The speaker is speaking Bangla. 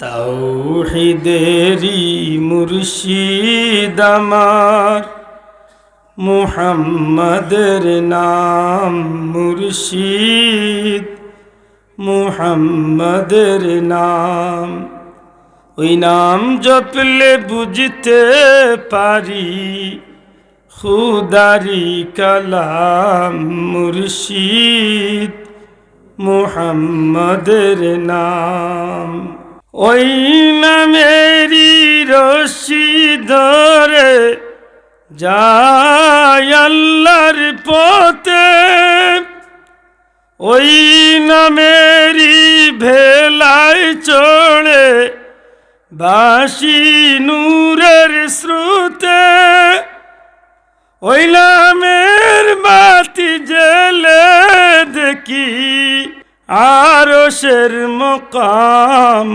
তাওহীদেরি মুর্শিদ আমার, মুহাম্মাদের নাম মুর্শিদ, মুহাম্মাদের নাম। ওই নাম জপলে বুঝতে পারি খুদারি কালাম মুর্শিদ, মুহাম্মাদের নাম। ওই নামেরই রশি ধরে যায় আল্লাহর পথে, ওই নামেরই ভেলায় চড়ে ভাসি নূরের স্রোতে। ওই নামের বাতি জ্বেলে দেখি আরশের মকাম।